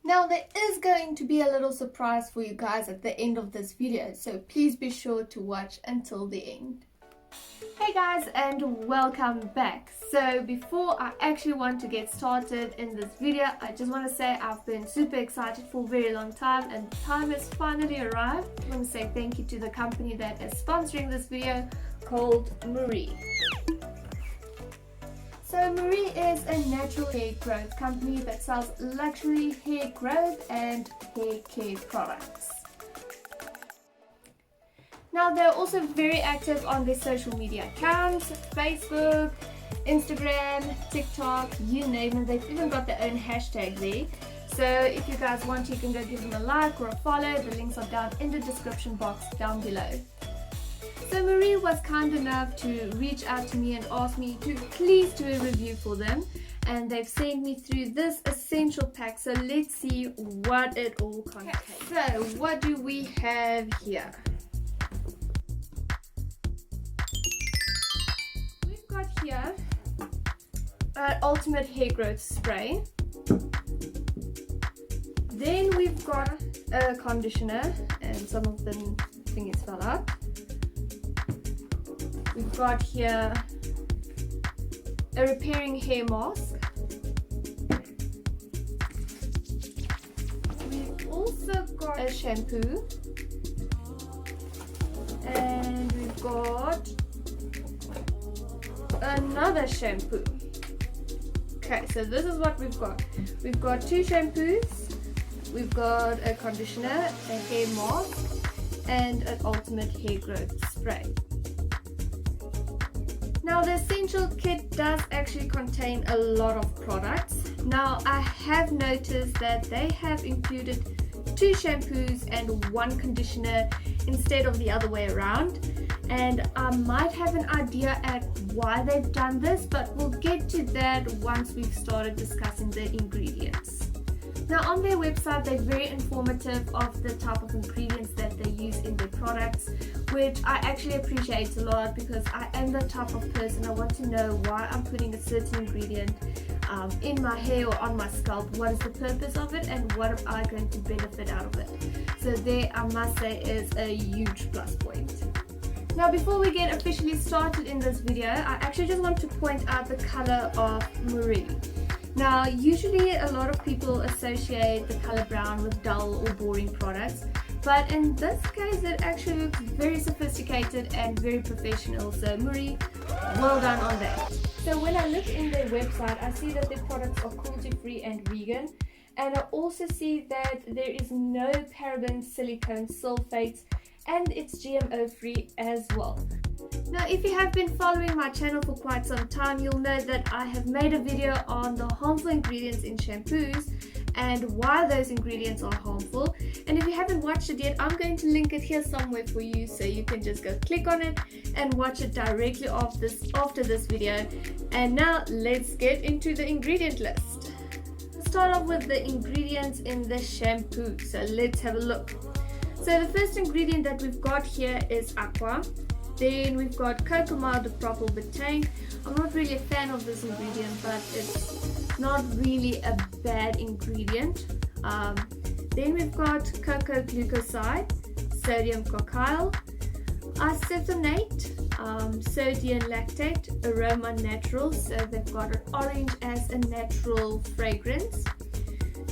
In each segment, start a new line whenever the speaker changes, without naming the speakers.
Now there is going to be a little surprise for you guys at the end of this video, so please be sure to watch until the end. Hey guys, and welcome back. So before I actually want to get started in this video, I just want to say I've been super excited for a very long time and the time has finally arrived. I want to say thank you to the company that is sponsoring this video called Moerie. So Moerie is a natural hair growth company that sells luxury hair growth and hair care products. Now they're also very active on their social media accounts, Facebook, Instagram, TikTok, you name it. They've even got their own hashtag there. So if you guys want, you can go give them a like or a follow. The links are down in the description box down below. So Moerie was kind enough to reach out to me and ask me to please do a review for them, and they've sent me through this essential pack, so let's see what it all contains. Okay, so what do we have here? We've got here an ultimate hair growth spray. Then we've got a conditioner, and some of the thingies fell out. We've got here a repairing hair mask. We've also got a shampoo. And we've got another shampoo. Okay, so this is what we've got. We've got two shampoos. We've got a conditioner, a hair mask, and an ultimate hair growth spray. Now the essential kit does actually contain a lot of products. Now I have noticed that they have included two shampoos and one conditioner instead of the other way around, and I might have an idea at why they've done this, but we'll get to that once we've started discussing the ingredients. Now on their website they're very informative of the type of ingredients that they use in their products, which I actually appreciate a lot because I am the type of person, I want to know why I'm putting a certain ingredient in my hair or on my scalp. What is the purpose of it and what am I going to benefit out of it? So there, I must say, is a huge plus point. Now before we get officially started in this video, I actually just want to point out the color of Moerie. Now usually a lot of people associate the color brown with dull or boring products, but in this case it actually looks very sophisticated and very professional, so Moerie, well done on that. So when I look in their website, I see that their products are cruelty free and vegan, and I also see that there is no parabens, silicone, sulfates, and it's GMO free as well. Now if you have been following my channel for quite some time, you'll know that I have made a video on the harmful ingredients in shampoos and why those ingredients are harmful, and if you haven't watched it yet, I'm going to link it here somewhere for you, so you can just go click on it and watch it directly after this video. And now let's get into the ingredient list. Let's start off with the ingredients in the shampoo, so let's have a look. So the first ingredient that we've got here is aqua. Then we've got cocoa de propyl betaine. I'm not really a fan of this ingredient, but it's not really a bad ingredient. Then we've got cocoa glucoside, sodium cocyl, acetonate, sodium lactate, aroma natural, so they've got an orange as a natural fragrance.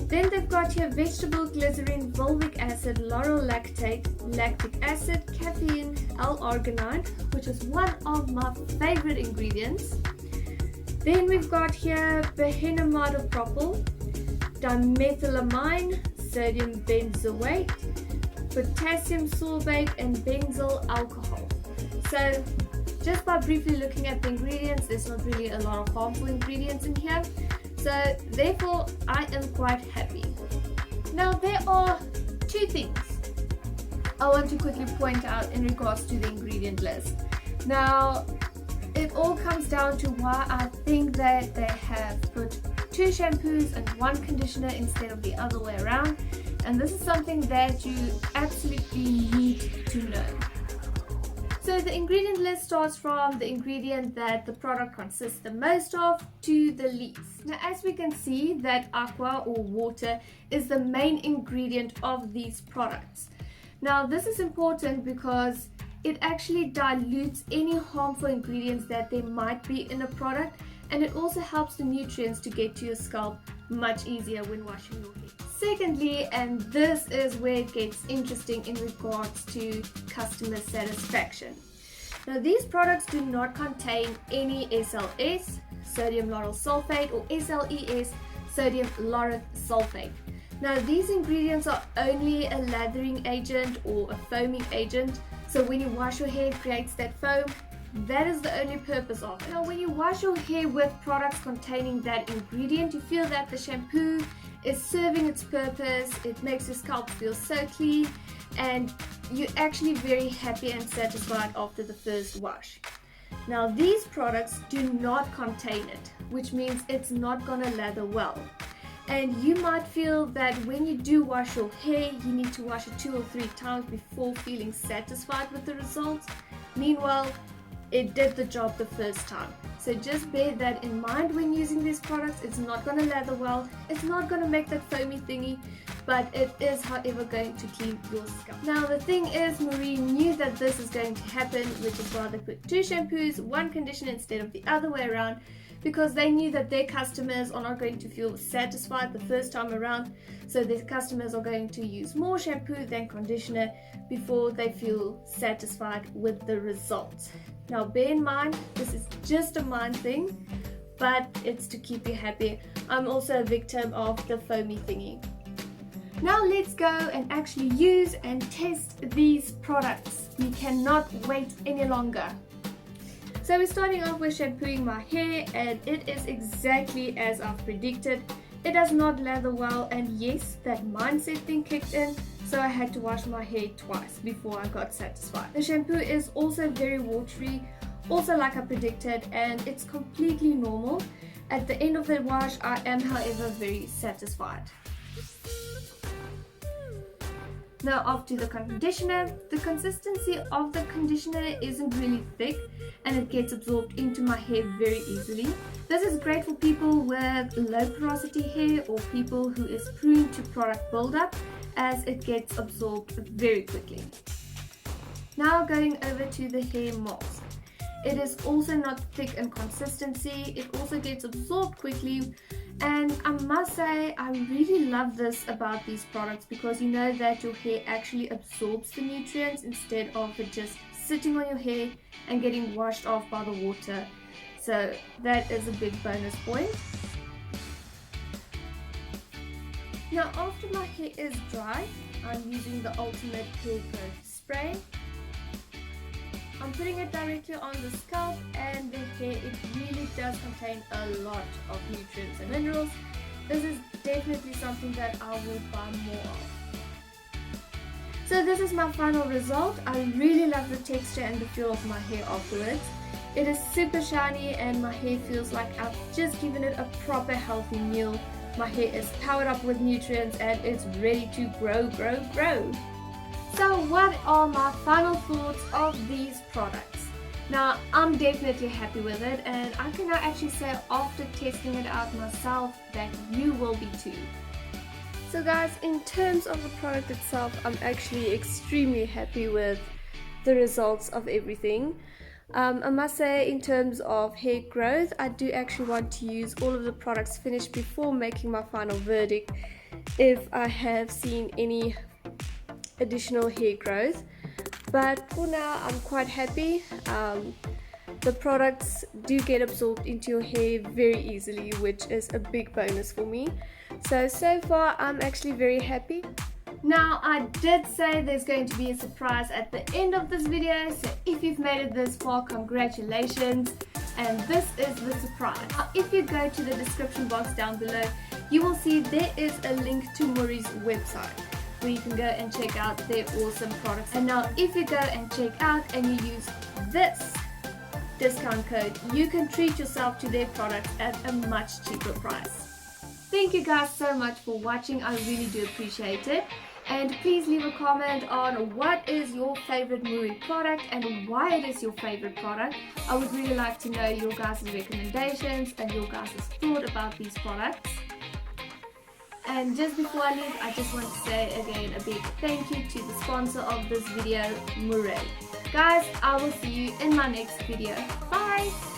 Then they've got here vegetable glycerin, fulvic acid, lauryl lactate, lactic acid, caffeine, L-arginine, which is one of my favorite ingredients. Then we've got here benzene-propyl, dimethylamine, sodium benzoate, potassium sorbate, and benzyl alcohol. So just by briefly looking at the ingredients, there's not really a lot of harmful ingredients in here. So therefore I am quite happy. Now there are two things I want to quickly point out in regards to the ingredient list. Now it all comes down to why I think that they have put two shampoos and one conditioner instead of the other way around, and this is something that you absolutely need to know. So the ingredient list starts from the ingredient that the product consists the most of to the least. Now as we can see that aqua or water is the main ingredient of these products. Now this is important because it actually dilutes any harmful ingredients that there might be in a product, and it also helps the nutrients to get to your scalp much easier when washing your hair. Secondly, and this is where it gets interesting in regards to customer satisfaction. Now these products do not contain any SLS, sodium lauryl sulfate, or SLES, sodium lauryl sulfate. Now these ingredients are only a lathering agent or a foaming agent, so when you wash your hair it creates that foam. That is the only purpose of it. Now when you wash your hair with products containing that ingredient, you feel that the shampoo is serving its purpose, it makes your scalp feel so clean, and you're actually very happy and satisfied after the first wash. Now these products do not contain it, which means it's not gonna lather well. And you might feel that when you do wash your hair, you need to wash it 2 or 3 times before feeling satisfied with the results. Meanwhile, it did the job the first time. So just bear that in mind when using these products. It's not going to lather well, it's not going to make that foamy thingy, but it is however going to clean your scalp. Now the thing is, Moerie knew that this is going to happen, which is why they put 2 shampoos, 1 conditioner instead of the other way around, because they knew that their customers are not going to feel satisfied the first time around, so their customers are going to use more shampoo than conditioner before they feel satisfied with the results. Now bear in mind, this is just a mind thing, but it's to keep you happy. I'm also a victim of the foamy thingy. Now let's go and actually use and test these products. We cannot wait any longer. So we're starting off with shampooing my hair, and it is exactly as I've predicted. It does not lather well, and yes, that mindset thing kicked in, so I had to wash my hair twice before I got satisfied. The shampoo is also very watery, also like I predicted, and it's completely normal. At the end of the wash, I am however very satisfied. Now off to the conditioner. The consistency of the conditioner isn't really thick, and it gets absorbed into my hair very easily. This is great for people with low porosity hair or people who is prone to product buildup, as it gets absorbed very quickly. Now going over to the hair mask. It is also not thick in consistency, it also gets absorbed quickly, and I must say I really love this about these products, because you know that your hair actually absorbs the nutrients instead of it just sitting on your hair and getting washed off by the water. So that is a big bonus point. Now after my hair is dry, I'm using the Ultimate Hair Growth Spray. I'm putting it directly on the scalp, and the hair, it really does contain a lot of nutrients and minerals. This is definitely something that I will buy more of. So this is my final result. I really love the texture and the feel of my hair afterwards. It is super shiny, and my hair feels like I've just given it a proper healthy meal. My hair is powered up with nutrients, and it's ready to grow. So what are my final thoughts of these products? Now I'm definitely happy with it, and I can now actually say after testing it out myself that you will be too. So guys, in terms of the product itself, I'm actually extremely happy with the results of everything. I must say, in terms of hair growth, I do actually want to use all of the products finished before making my final verdict if I have seen any additional hair growth, but for now I'm quite happy. The products do get absorbed into your hair very easily, which is a big bonus for me. So far I'm actually very happy. Now I did say there's going to be a surprise at the end of this video, so if you've made it this far, congratulations, and this is the surprise. Now, if you go to the description box down below, you will see there is a link to Moerie's website, where you can go and check out their awesome products. And now if you go and check out and you use this discount code, you can treat yourself to their products at a much cheaper price. Thank you guys so much for watching, I really do appreciate it. And please leave a comment on what is your favorite Moerie product and why it is your favorite product. I would really like to know your guys' recommendations and your guys' thought about these products. And just before I leave, I just want to say again a big thank you to the sponsor of this video, Moerie. Guys, I will see you in my next video. Bye!